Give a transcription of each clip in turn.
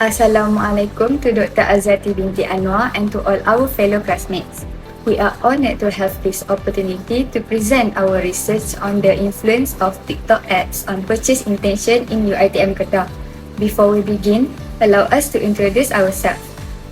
Assalamualaikum to Dr. Azati binti Anwar and to all our fellow classmates. We are honoured to have this opportunity to present our research on the influence of TikTok ads on purchase intention in UiTM Kedah. Before we begin, allow us to introduce ourselves.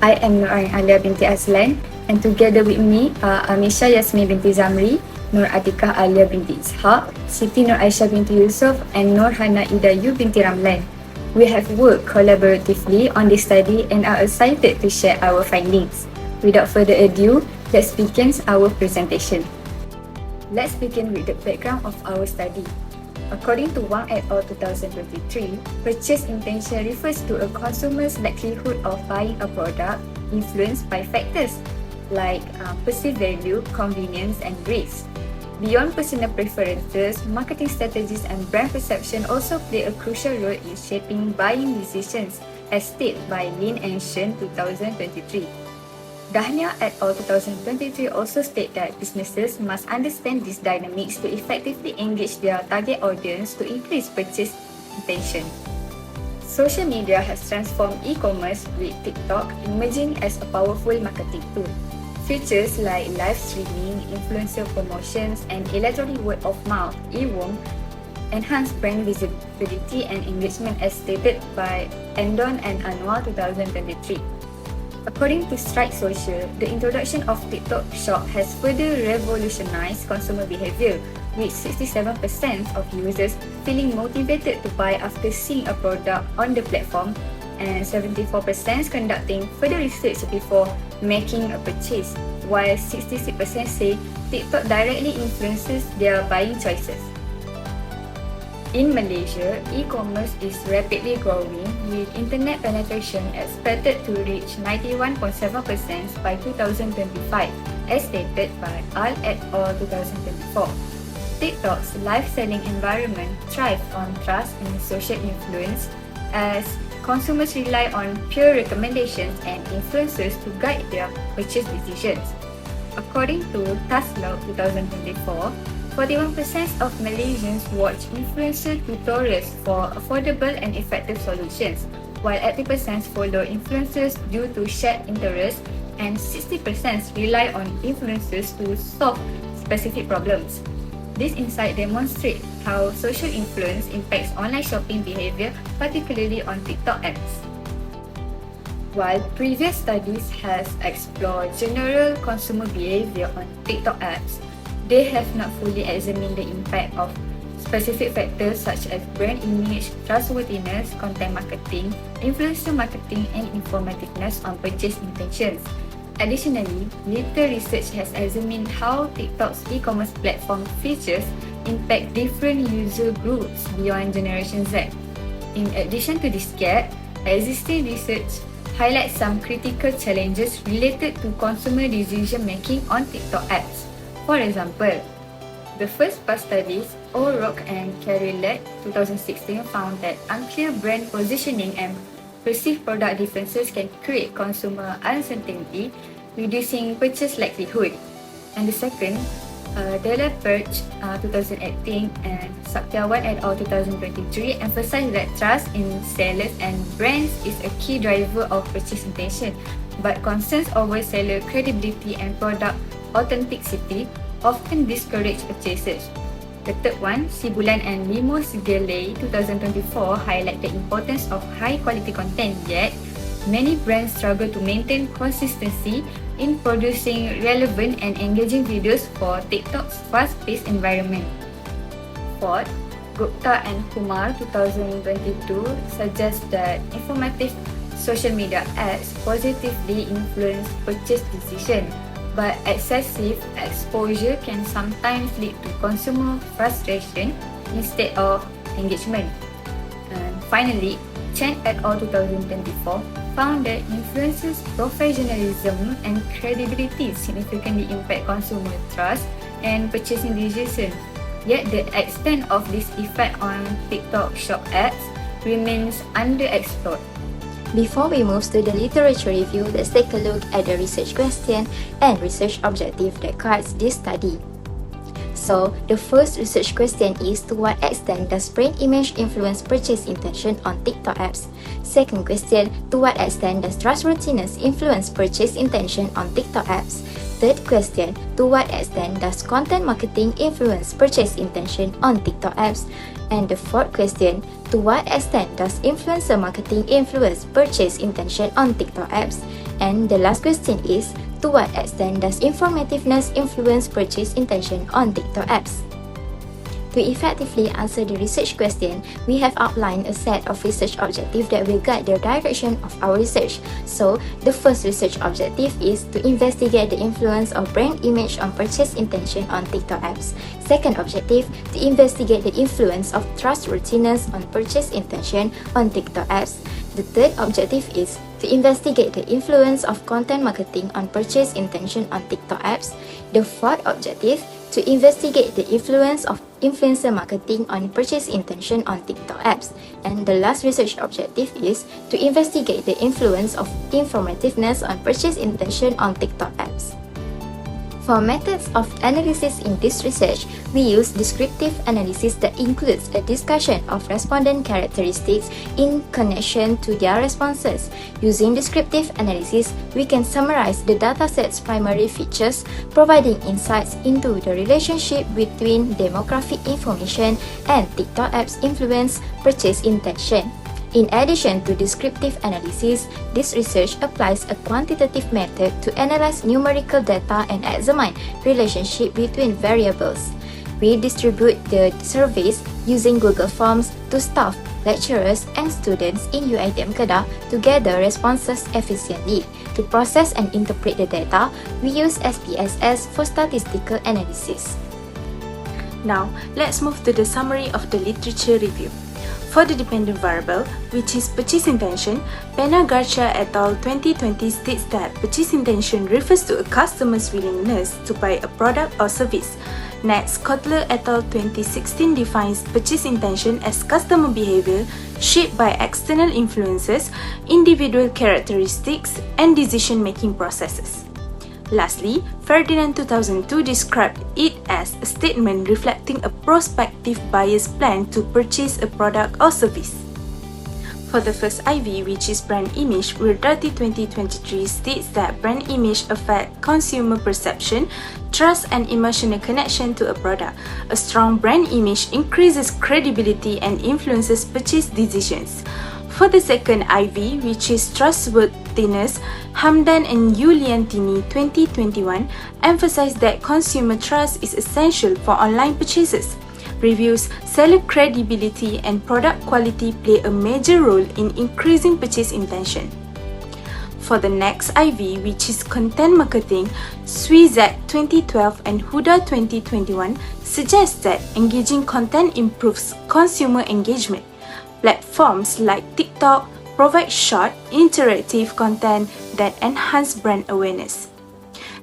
I am Nur Alia binti Azlan and together with me are Amisha Yasmin binti Zamri, Nur Atikah Alia binti Ishaq, Siti Nur Aisyah binti Yusof and Nur Hana Idayu binti Ramlan. We have worked collaboratively on this study and are excited to share our findings. Without further ado, let's begin our presentation. Let's begin with the background of our study. According to Wang et al. 2023, purchase intention refers to a consumer's likelihood of buying a product influenced by factors like perceived value, convenience, and risk. Beyond personal preferences, marketing strategies and brand perception also play a crucial role in shaping buying decisions, as stated by Lin and Shen 2023. Dahlia et al. 2023 also state that businesses must understand these dynamics to effectively engage their target audience to increase purchase intention. Social media has transformed e-commerce, with TikTok emerging as a powerful marketing tool. Features like live streaming, influencer promotions, and electronic word of mouth (e-worm) enhance brand visibility and engagement, as stated by Endon and Anwar 2023. According to Strike Social, the introduction of TikTok Shop has further revolutionized consumer behavior, with 67% of users feeling motivated to buy after seeing a product on the platform and 74% conducting further research before making a purchase, while 66% say TikTok directly influences their buying choices. In Malaysia, e-commerce is rapidly growing, with internet penetration expected to reach 91.7% by 2025, as stated by Al et al. 2024. TikTok's live selling environment thrives on trust and social influence, as consumers rely on peer recommendations and influencers to guide their purchase decisions. According to Taslog 2024, 41% of Malaysians watch influencer tutorials for affordable and effective solutions, while 80% follow influencers due to shared interests and 60% rely on influencers to solve specific problems. This insight demonstrates how social influence impacts online shopping behavior, particularly on TikTok ads. While previous studies has explored general consumer behavior on TikTok ads, they have not fully examined the impact of specific factors such as brand image, trustworthiness, content marketing, influencer marketing, and informativeness on purchase intentions. Additionally, later research has examined how TikTok's e-commerce platform features impact different user groups beyond Generation Z. In addition to this gap, existing research highlights some critical challenges related to consumer decision-making on TikTok ads. For example, the first part studies, O'Rourke and Carrillet 2016 found that unclear brand positioning and perceived product differences can create consumer uncertainty, reducing purchase likelihood. And the second, Della Perch 2018 and Saktiawan et al. 2023 emphasized that trust in sellers and brands is a key driver of purchase intention, but concerns over seller credibility and product authenticity often discourage purchases. The third one, Sibulan and Limo Sigele 2024 highlight the importance of high quality content, yet many brands struggle to maintain consistency in producing relevant and engaging videos for TikTok's fast-paced environment. Fourth, Gupta and Kumar 2022 suggest that informative social media ads positively influence purchase decision, but excessive exposure can sometimes lead to consumer frustration instead of engagement. And finally, Chen et al. 2024 found that influencers' professionalism and credibility significantly impact consumer trust and purchasing decisions. Yet the extent of this effect on TikTok Shop ads remains underexplored. Before we move to the literature review, let's take a look at the research question and research objective that guides this study. So, the first research question is, to what extent does brand image influence purchase intention on TikTok apps? Second question, to what extent does trustworthiness influence purchase intention on TikTok apps? Third question, to what extent does content marketing influence purchase intention on TikTok apps? And the fourth question, to what extent does influencer marketing influence purchase intention on TikTok apps? And the last question is, to what extent does informativeness influence purchase intention on TikTok apps? To effectively answer the research question, we have outlined a set of research objectives that will guide the direction of our research. So, the first research objective is to investigate the influence of brand image on purchase intention on TikTok apps. Second objective, to investigate the influence of trustworthiness on purchase intention on TikTok apps. The third objective is to investigate the influence of content marketing on purchase intention on TikTok apps. The fourth objective, to investigate the influence of influencer marketing on purchase intention on TikTok apps. And the last research objective is to investigate the influence of informativeness on purchase intention on TikTok apps. For methods of analysis in this research, we use descriptive analysis that includes a discussion of respondent characteristics in connection to their responses. Using descriptive analysis, we can summarize the dataset's primary features, providing insights into the relationship between demographic information and TikTok apps' influence purchase intention. In addition to descriptive analysis, this research applies a quantitative method to analyze numerical data and examine relationship between variables. We distribute the surveys using Google Forms to staff, lecturers, and students in UiTM Kedah to gather responses efficiently. To process and interpret the data, we use SPSS for statistical analysis. Now, let's move to the summary of the literature review. For the dependent variable, which is purchase intention, Pena-Garcha et al. 2020 states that purchase intention refers to a customer's willingness to buy a product or service. Next, Kotler et al. 2016 defines purchase intention as customer behavior shaped by external influences, individual characteristics, and decision-making processes. Lastly, Ferdinand 2002 described it as a statement reflecting a prospective buyer's plan to purchase a product or service. For the first IV, which is brand image, Wirdati 2023 states that brand image affects consumer perception, trust, and emotional connection to a product. A strong brand image increases credibility and influences purchase decisions. For the second IV, which is trustworthiness, Hamdan and Yuliantini 2021 emphasized that consumer trust is essential for online purchases. Reviews, seller credibility, and product quality play a major role in increasing purchase intention. For the next IV, which is content marketing, Swizak 2012 and Huda 2021 suggest that engaging content improves consumer engagement. Platforms like TikTok provide short, interactive content that enhance brand awareness.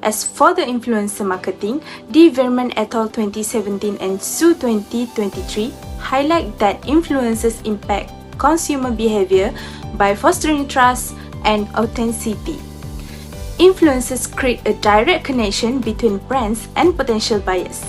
As for the influencer marketing, D. Verman et al. 2017 and Su 2023 highlight that influencers impact consumer behavior by fostering trust and authenticity. Influencers create a direct connection between brands and potential buyers.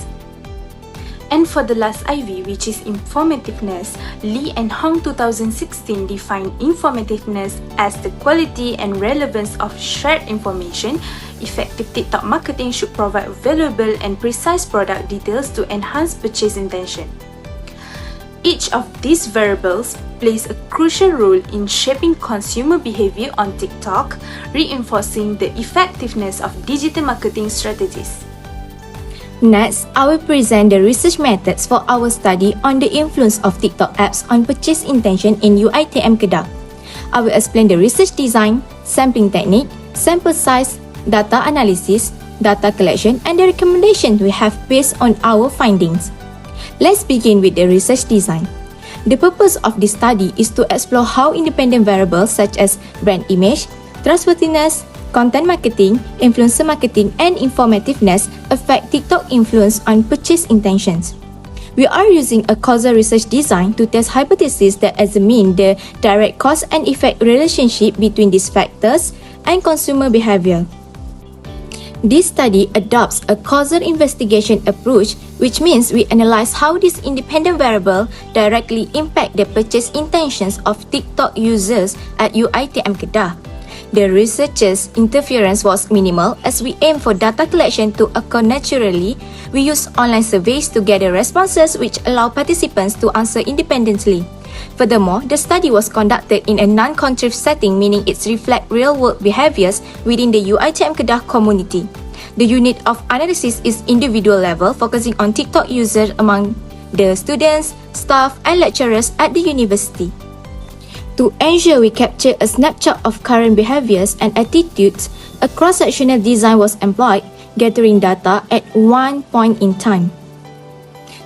And for the last IV, which is informativeness, Lee and Hong 2016 defined informativeness as the quality and relevance of shared information. Effective TikTok marketing should provide valuable and precise product details to enhance purchase intention. Each of these variables plays a crucial role in shaping consumer behavior on TikTok, reinforcing the effectiveness of digital marketing strategies. Next, I will present the research methods for our study on the influence of TikTok apps on purchase intention in UiTM Kedah. I will explain the research design, sampling technique, sample size, data analysis, data collection, and the recommendations we have based on our findings. Let's begin with the research design. The purpose of this study is to explore how independent variables such as brand image, trustworthiness, content marketing, influencer marketing, and informativeness affect TikTok influence on purchase intentions. We are using a causal research design to test hypotheses that examine the direct cause and effect relationship between these factors and consumer behavior. This study adopts a causal investigation approach, which means we analyze how this independent variable directly impact the purchase intentions of TikTok users at UiTM Kedah. The researchers' interference was minimal as we aim for data collection to occur naturally. We use online surveys to gather responses which allow participants to answer independently. Furthermore, the study was conducted in a non-contrived setting, meaning it reflects real-world behaviors within the UiTM Kedah community. The unit of analysis is individual level, focusing on TikTok users among the students, staff and lecturers at the university. To ensure we capture a snapshot of current behaviors and attitudes, a cross-sectional design was employed, gathering data at one point in time.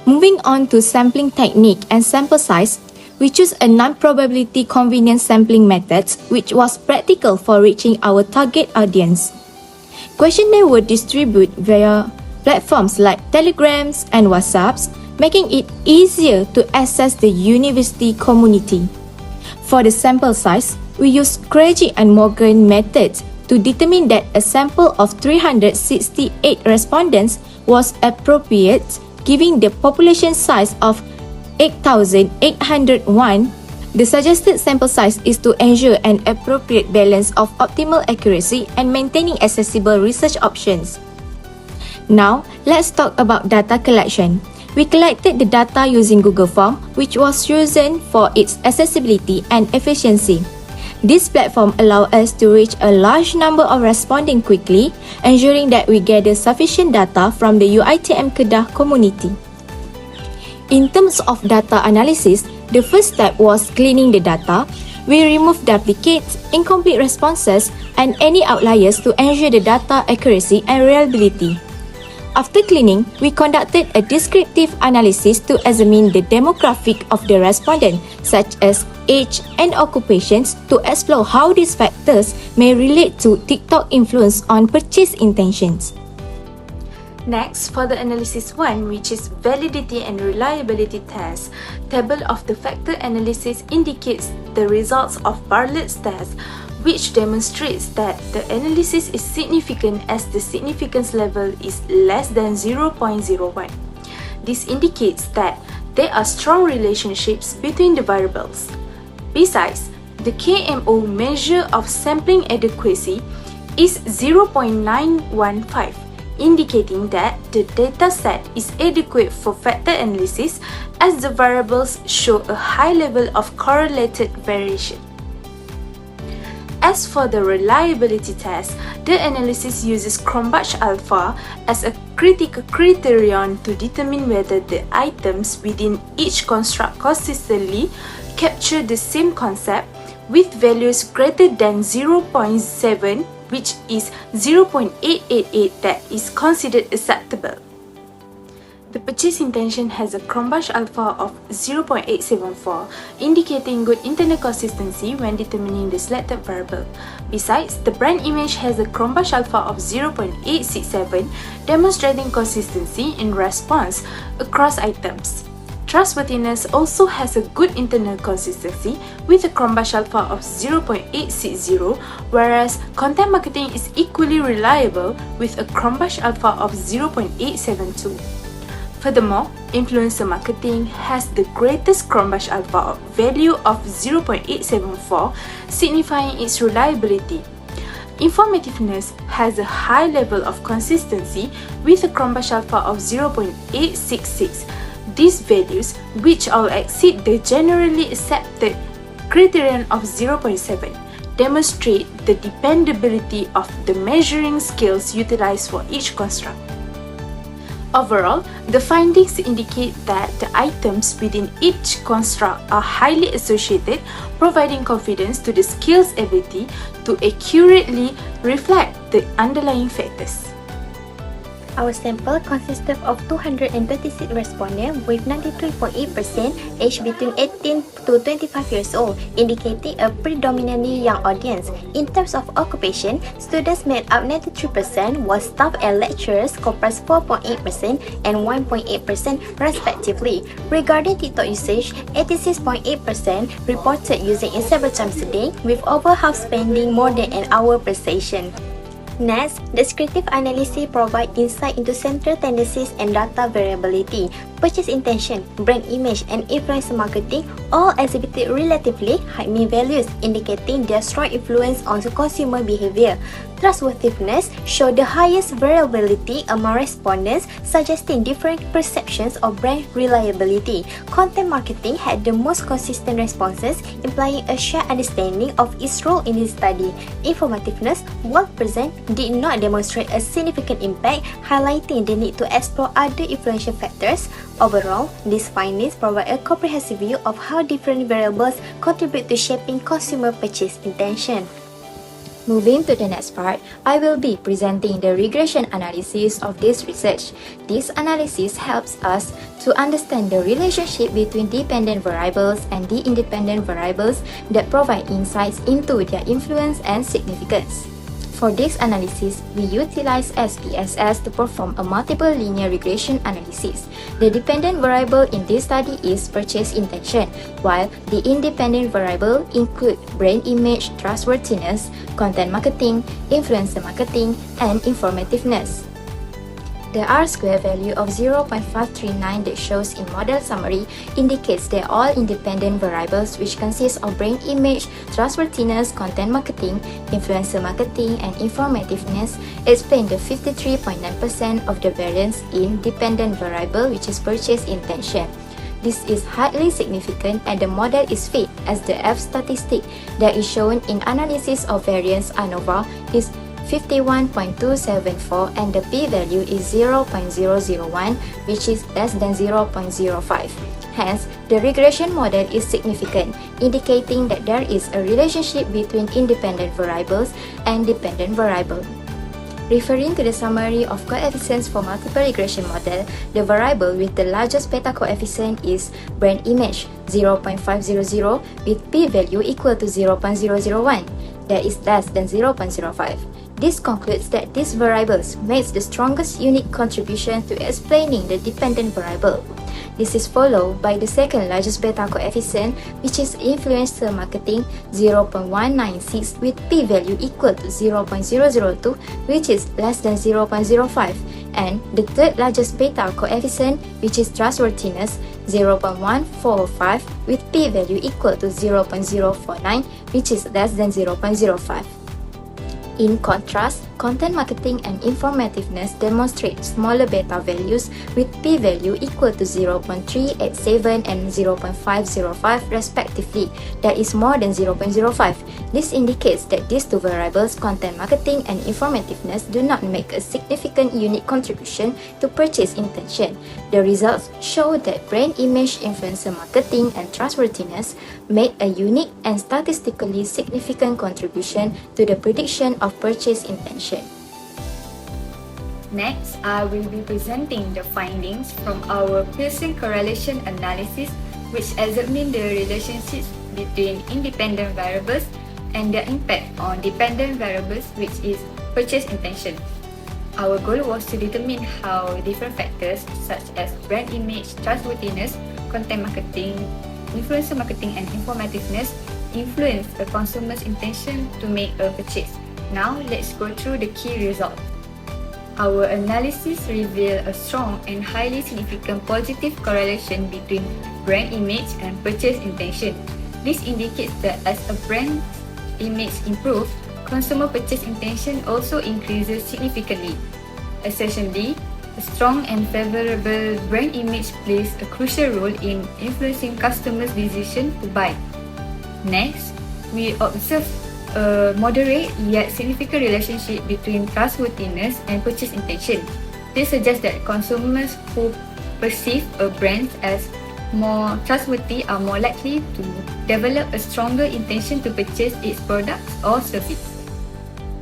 Moving on to sampling technique and sample size, we choose a non-probability convenience sampling method which was practical for reaching our target audience. Questionnaires were distributed via platforms like Telegrams and WhatsApps, making it easier to access the university community. For the sample size, we use Craigie and Morgan methods to determine that a sample of 368 respondents was appropriate, giving the population size of 8,801. The suggested sample size is to ensure an appropriate balance of optimal accuracy and maintaining accessible research options. Now, let's talk about data collection. We collected the data using Google Form, which was chosen for its accessibility and efficiency. This platform allows us to reach a large number of respondents quickly, ensuring that we gather sufficient data from the UiTM Kedah community. In terms of data analysis, the first step was cleaning the data. We removed duplicates, incomplete responses, and any outliers to ensure the data accuracy and reliability. After cleaning, we conducted a descriptive analysis to examine the demographic of the respondent, such as age and occupations, to explore how these factors may relate to TikTok influence on purchase intentions. Next, for the analysis 1, which is validity and reliability test, table of the factor analysis indicates the results of Bartlett's test, which demonstrates that the analysis is significant as the significance level is less than 0.01. This indicates that there are strong relationships between the variables. Besides, the KMO measure of sampling adequacy is 0.915, indicating that the dataset is adequate for factor analysis as the variables show a high level of correlated variation. As for the reliability test, the analysis uses Cronbach alpha as a critical criterion to determine whether the items within each construct consistently capture the same concept with values greater than 0.7, which is 0.888 that is considered acceptable. The purchase intention has a Cronbach alpha of 0.874, indicating good internal consistency when determining the selected variable. Besides, the brand image has a Cronbach alpha of 0.867, demonstrating consistency in response across items. Trustworthiness also has a good internal consistency with a Cronbach alpha of 0.860, whereas content marketing is equally reliable with a Cronbach alpha of 0.872. Furthermore, influencer marketing has the greatest Cronbach alpha value of 0.874, signifying its reliability. Informativeness has a high level of consistency with a Cronbach alpha of 0.866. These values, which all exceed the generally accepted criterion of 0.7, demonstrate the dependability of the measuring scales utilized for each construct. Overall, the findings indicate that the items within each construct are highly associated, providing confidence to the scale's ability to accurately reflect the underlying factors. Our sample consisted of 236 respondents with 93.8% aged between 18 to 25 years old, indicating a predominantly young audience. In terms of occupation, students made up 93%, while staff and lecturers comprised 4.8% and 1.8% respectively. Regarding TikTok usage, 86.8% reported using it several times a day, with over half spending more than an hour per session. Next, descriptive analysis provides insight into central tendencies and data variability. Purchase intention, brand image, and influencer marketing all exhibited relatively high mean values, indicating their strong influence on the consumer behavior. Trustworthiness showed the highest variability among respondents, suggesting different perceptions of brand reliability. Content marketing had the most consistent responses, implying a shared understanding of its role in this study. Informativeness, while present, did not demonstrate a significant impact, highlighting the need to explore other influential factors. Overall, these findings provide a comprehensive view of how different variables contribute to shaping consumer purchase intention. Moving to the next part, I will be presenting the regression analysis of this research. This analysis helps us to understand the relationship between dependent variables and the independent variables that provide insights into their influence and significance. For this analysis, we utilize SPSS to perform a multiple linear regression analysis. The dependent variable in this study is purchase intention, while the independent variable include brand image, trustworthiness, content marketing, influencer marketing, and informativeness. The R-square value of 0.539 that shows in model summary indicates that all independent variables which consist of brand image, trustworthiness, content marketing, influencer marketing, and informativeness explain the 53.9% of the variance in dependent variable which is purchase intention. This is highly significant and the model is fit as the F statistic that is shown in analysis of variance ANOVA is 51.274 and the p-value is 0.001, which is less than 0.05. Hence, the regression model is significant, indicating that there is a relationship between independent variables and dependent variable. Referring to the summary of coefficients for multiple regression model, the variable with the largest beta coefficient is brand image 0.500 with p-value equal to 0.001, that is less than 0.05. This concludes that these variables makes the strongest unique contribution to explaining the dependent variable. This is followed by the second largest beta coefficient, which is influencer marketing 0.196 with p-value equal to 0.002, which is less than 0.05, and the third largest beta coefficient, which is trustworthiness 0.145 with p-value equal to 0.049, which is less than 0.05. In contrast, content marketing and informativeness demonstrate smaller beta values with p-value equal to 0.387 and 0.505 respectively, that is more than 0.05. This indicates that these two variables, content marketing and informativeness, do not make a significant unique contribution to purchase intention. The results show that brand image, influencer marketing, and trustworthiness made a unique and statistically significant contribution to the prediction of purchase intention. Next, I will be presenting the findings from our Pearson correlation analysis, which examine the relationships between independent variables and their impact on dependent variables, which is purchase intention. Our goal was to determine how different factors such as brand image, trustworthiness, content marketing, influencer marketing, and informativeness influence a consumer's intention to make a purchase. Now, let's go through the key results. Our analysis revealed a strong and highly significant positive correlation between brand image and purchase intention. This indicates that as a brand image improves, consumer purchase intention also increases significantly. Essentially, a strong and favorable brand image plays a crucial role in influencing customers' decision to buy. Next, we observe a moderate yet significant relationship between trustworthiness and purchase intention. This suggests that consumers who perceive a brand as more trustworthy are more likely to develop a stronger intention to purchase its products or service.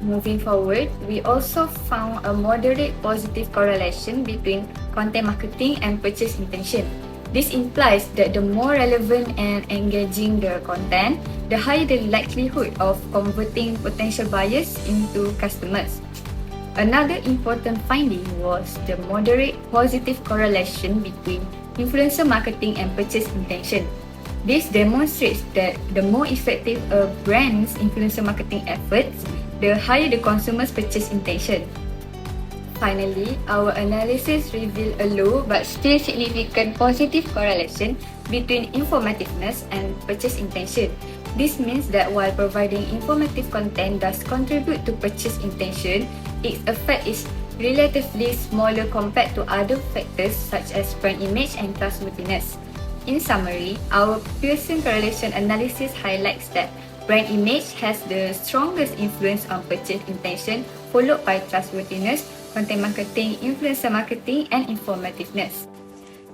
Moving forward, we also found a moderate positive correlation between content marketing and purchase intention. This implies that the more relevant and engaging the content, the higher the likelihood of converting potential buyers into customers. Another important finding was the moderate positive correlation between influencer marketing and purchase intention. This demonstrates that the more effective a brand's influencer marketing efforts, the higher the consumer's purchase intention. Finally, our analysis revealed a low but still significant positive correlation between informativeness and purchase intention. This means that while providing informative content does contribute to purchase intention, its effect is relatively smaller compared to other factors such as brand image and trustworthiness. In summary, our Pearson correlation analysis highlights that brand image has the strongest influence on purchase intention, followed by trustworthiness, content marketing, influencer marketing, and informativeness.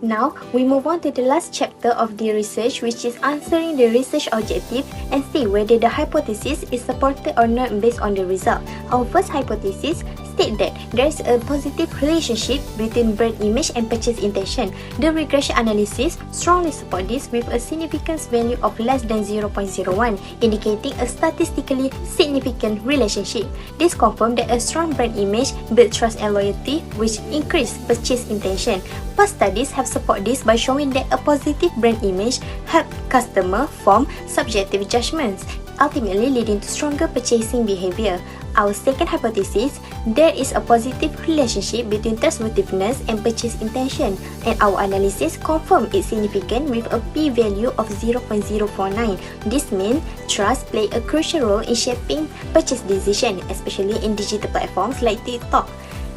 Now, we move on to the last chapter of the research, which is answering the research objective and see whether the hypothesis is supported or not based on the result. Our first hypothesis states that there is a positive relationship between brand image and purchase intention. The regression analysis strongly supports this with a significance value of less than 0.01, indicating a statistically significant relationship. This confirms that a strong brand image builds trust and loyalty, which increase purchase intention. Past studies have supported this by showing that a positive brand image helps customers form subjective judgments, ultimately leading to stronger purchasing behavior. Our second hypothesis, there is a positive relationship between trustworthiness and purchase intention, and our analysis confirmed its significance with a p-value of 0.049. This means trust plays a crucial role in shaping purchase decisions, especially in digital platforms like TikTok.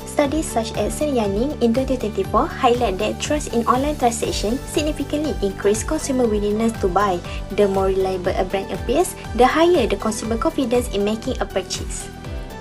Studies such as Yanning in 2024 highlight that trust in online transactions significantly increase consumer willingness to buy. The more reliable a brand appears, the higher the consumer confidence in making a purchase.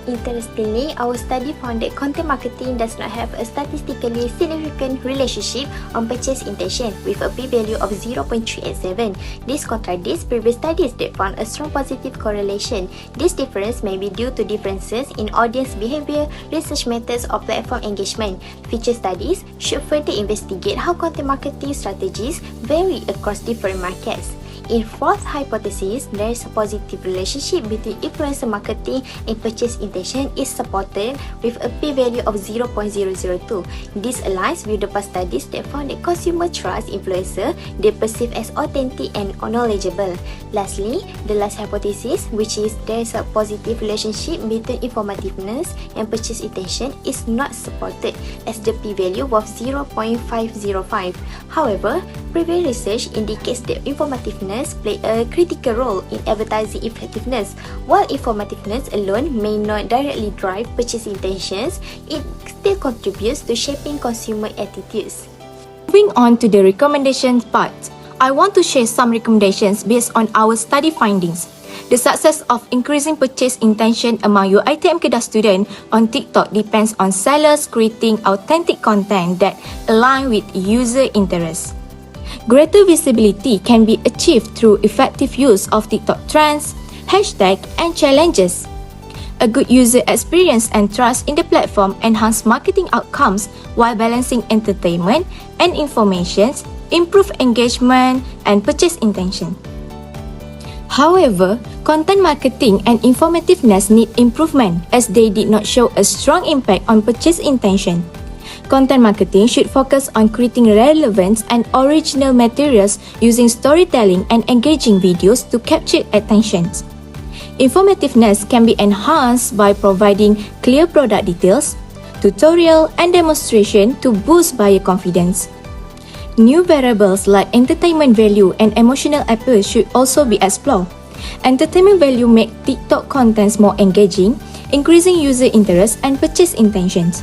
Interestingly, our study found that content marketing does not have a statistically significant relationship on purchase intention with a p-value of 0.387. This contradicts previous studies that found a strong positive correlation. This difference may be due to differences in audience behavior, research methods, or platform engagement. Future studies should further investigate how content marketing strategies vary across different markets. In fourth hypothesis, there is a positive relationship between influencer marketing and purchase intention is supported with a p-value of 0.002. This aligns with the past studies that found that consumer trust influencer they perceive as authentic and knowledgeable. Lastly, the last hypothesis, which is there is a positive relationship between informativeness and purchase intention, is not supported as the p-value was 0.505. However, previous research indicates that informativeness play a critical role in advertising effectiveness. While informativeness alone may not directly drive purchase intentions, it still contributes to shaping consumer attitudes. Moving on to the recommendations part, I want to share some recommendations based on our study findings. The success of increasing purchase intention among UiTM Kedah students on TikTok depends on sellers creating authentic content that align with user interests. Greater visibility can be achieved through effective use of TikTok trends, hashtags, and challenges. A good user experience and trust in the platform enhance marketing outcomes while balancing entertainment and information, improve engagement, and purchase intention. However, content marketing and informativeness need improvement as they did not show a strong impact on purchase intention. Content marketing should focus on creating relevant and original materials using storytelling and engaging videos to capture attention. Informativeness can be enhanced by providing clear product details, tutorial, and demonstration to boost buyer confidence. New variables like entertainment value and emotional appeal should also be explored. Entertainment value makes TikTok contents more engaging, increasing user interest and purchase intentions.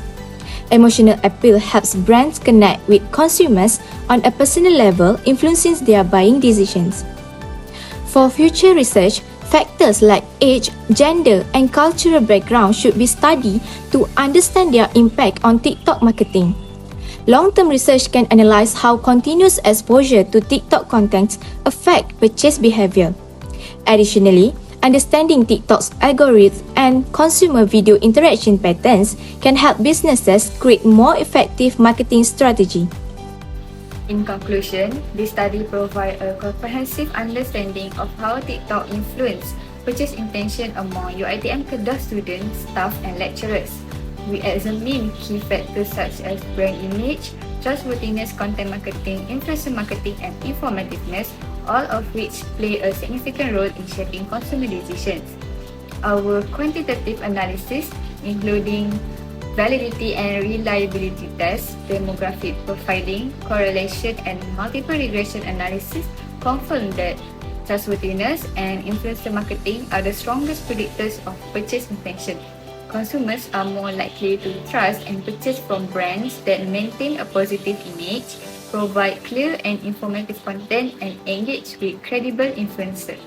Emotional appeal helps brands connect with consumers on a personal level, influencing their buying decisions. For future research, factors like age, gender, and cultural background should be studied to understand their impact on TikTok marketing. Long-term research can analyze how continuous exposure to TikTok content affect purchase behavior. Additionally, understanding TikTok's algorithm and consumer video interaction patterns can help businesses create more effective marketing strategy. In conclusion, this study provides a comprehensive understanding of how TikTok influences purchase intention among UiTM Kedah students, staff, and lecturers. We examine key factors such as brand image, trustworthiness, content marketing, influencer marketing, and informativeness, all of which play a significant role in shaping consumer decisions. our quantitative analysis, including validity and reliability tests, demographic profiling, correlation, and multiple regression analysis, confirm that trustworthiness and influencer marketing are the strongest predictors of purchase intention. Consumers are more likely to trust and purchase from brands that maintain a positive image, provide clear and informative content, and engage with credible influencers.